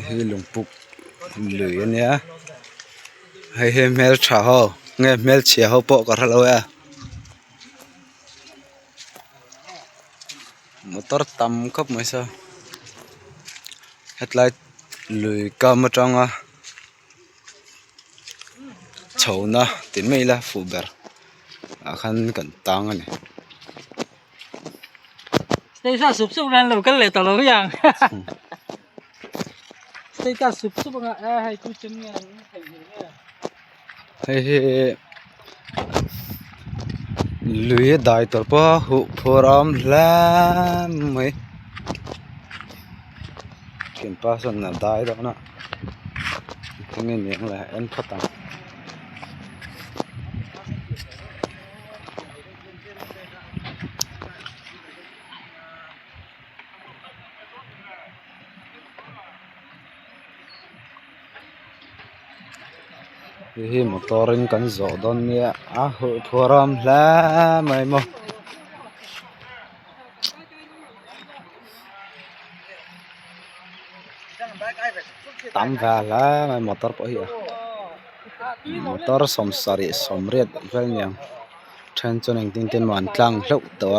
hi lung puk lui ania hi mel tha ho nge mel chia ho po ka halo ya motor tam khop mai sa headlight lui ka ma tanga chhona tin mai la fu ber akhan kan tang ani stay sa sup sup ran lo kan le ta lo yang stay ta sup sup nga hai tu chen nga hi lui dai tor pa hu foram lam mai ken pa son na dai da na ngin ni la en phatang hi motorin kan zo don nia a hu foram lam mai mo tam va la mai motor po hi motor somsari somriat vel nyang than choneng tin ten man tlang hlo to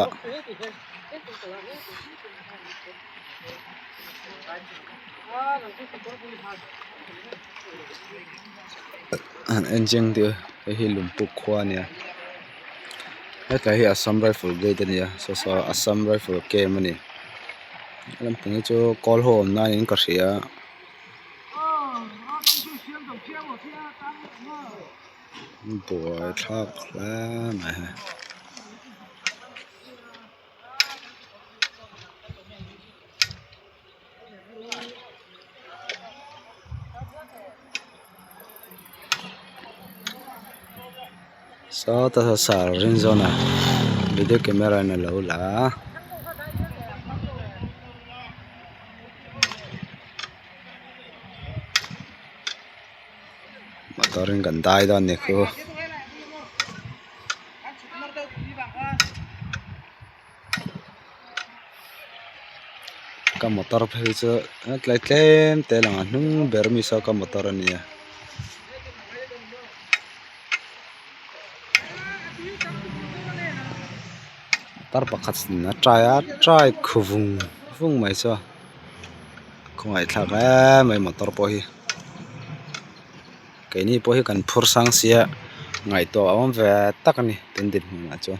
an enjing de hi lumpuk khwa nia heta hi Assam Rifle gate ania so Assam Rifle ke mani lam pungi chu call home na in ka ria boy thak la ma so ta sa rin zona video camera na lo la motorin kan dai don ne ko ka motor phei chu tlai tlem te lang hnung ber mi sa ka motor ania tar pakhat na try khuvung mai so khongai thak mai motor po hi cái này bôi cần phur sang xia ngày to ông về tắc này tin tin mà cho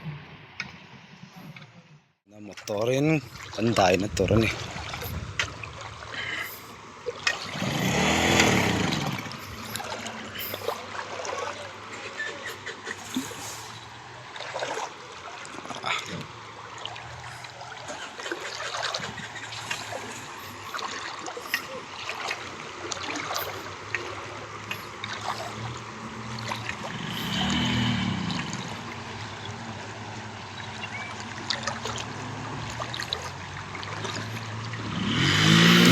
nó motorin kan dai na tor ni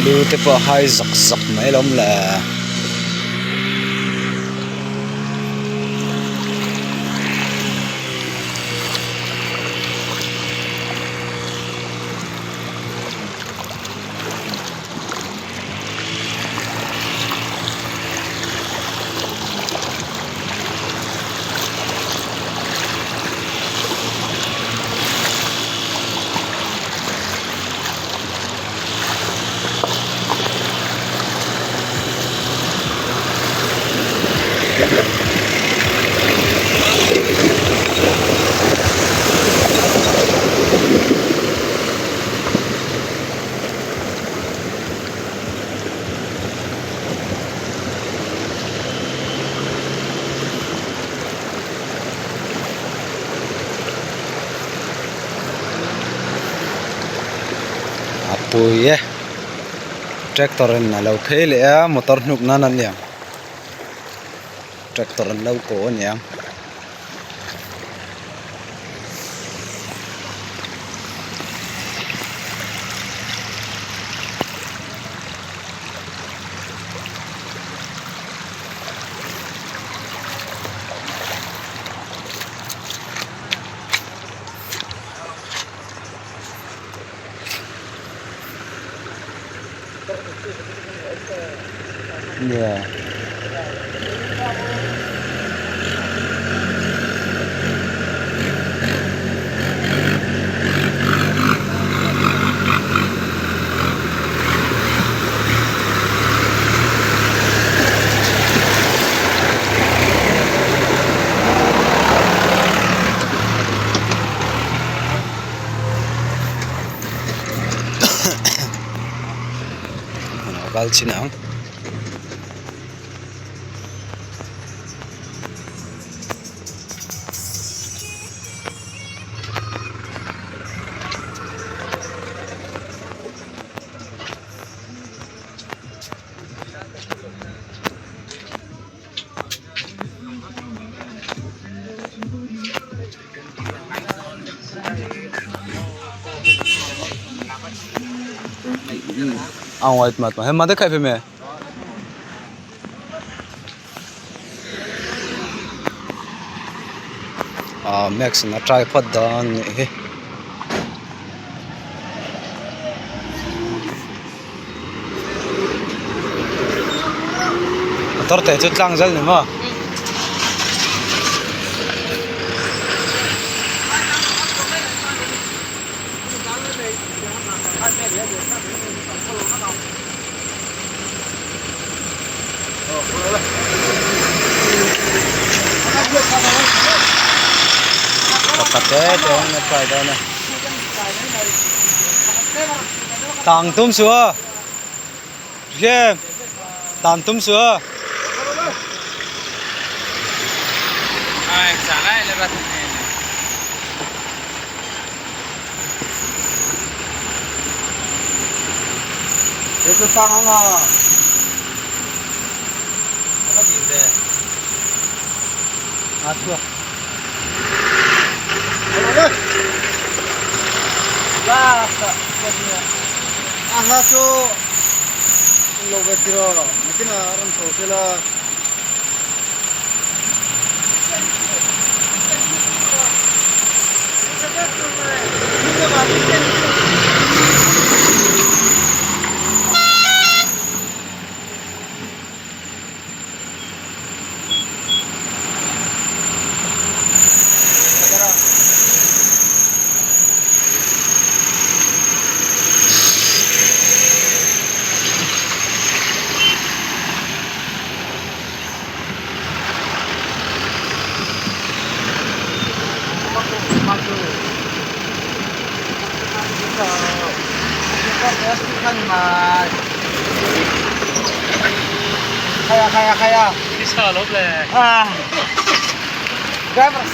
lu te pa hai zak mai lom la apui ye tractor na lo thele a motor nuk na nan ya tractor lo ko nya เนี่ยGal Chinang White mat ma hemma de khai me Max na tripod dan he tor te chu tlang jal ni ma Kapate dong na try daw na Tang tum sua Game Tam tum sua Ai salah lebat ni. Itu sang nga Apa di de? Atwa Lah, sebenarnya. aha chu logatiro makina ram thosela Kaya. Bisa lop le. Driver.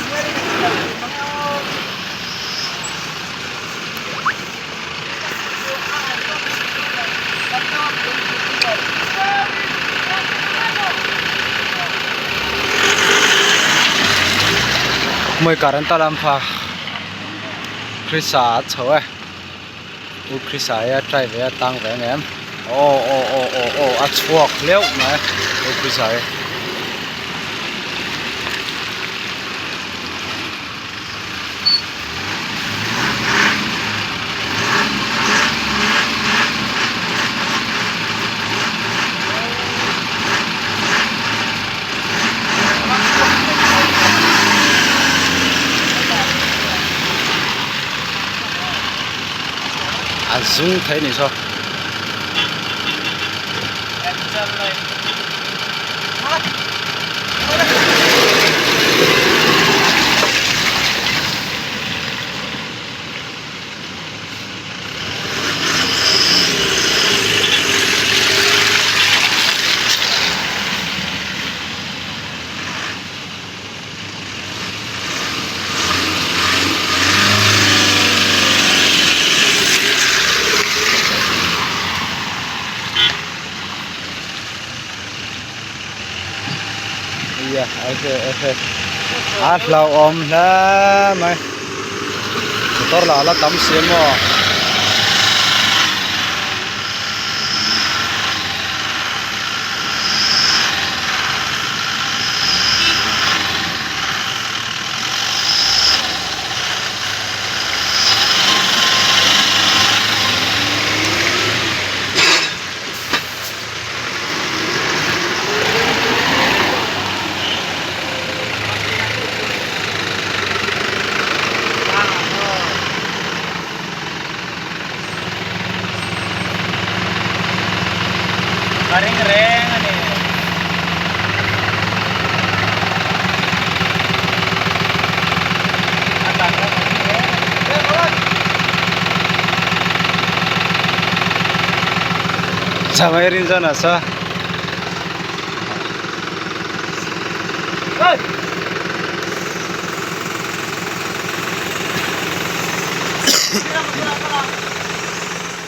Mới cả ta làm pha Krisa chwe u Krisa ya try ve tang ve em a chuak leu ma u Krisa zoom thấy này sao dạ ok hát lâu ôm là mày tôi là tắm xiêm mà Reng-reng ani. Atan ka reng. Sampai rin sana sa. Hey.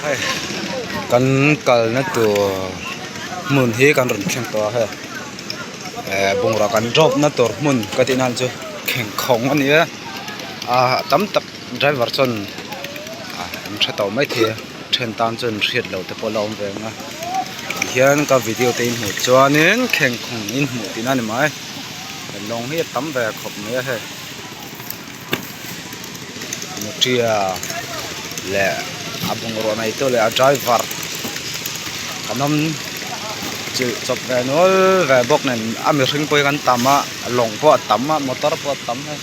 Hey. Kan kal na to mun hi kan ron kheng to ha. Bungra kan drop na tor mun katinan chu kheng khong ani a. Tam tak driver chon an tha taw mai the then tan chon riat lo te polom ve nga. Hian ka video te in hu chuanin kheng khong in hu tin ani mai. Long hi tam ve khop me he. Nutria le abung ro nai to le a driver kanom chi chop ve nol ve bok nen ami ring poi kan tama long po tama motor po tam he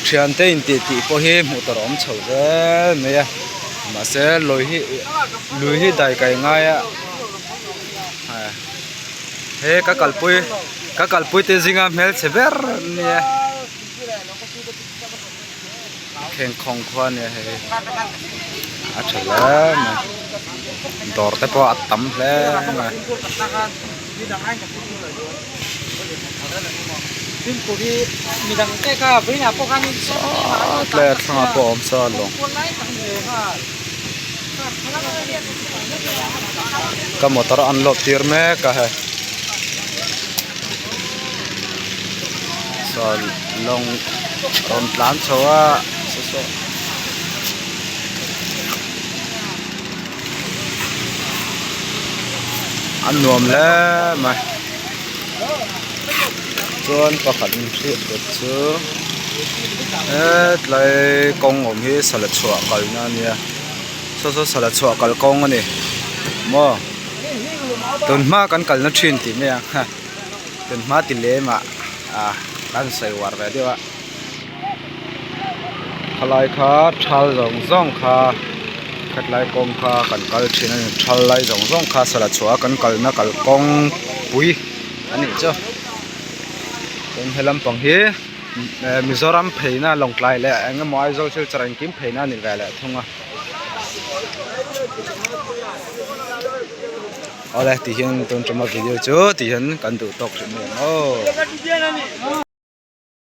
thian te in ti po hi motor om chho je me ya ma se lui hi dai kai nga ya he ka kalpui te jinga mel cheber ne kheng khong khwa ne he a thala ma dor te po atam hle ma Tin ko di midang te ka bina po kanin sa tle thanga po om sa long ka motor unload tir me ka he so long on plan chowa so an nuam le ma chuan pakhat hriat kut chu lai kong om hi sala chhuah kal na nia so sala chhuah kal kong ani mo tun ma kan kal na thin ti me ha tun ma ti le ma kan sai war ve dewa khalai kha thal zong kha khatlai kong kha kan kal thin ani thal lai zong kha sala chhuah kan kal na kal kong pui ani cho kon helam pang hi Mizoram pheina longtlai le anga moi zol chil charang kim pheina ni vela thunga ole ti hian ton chama video chu ti hian kan du tok rim o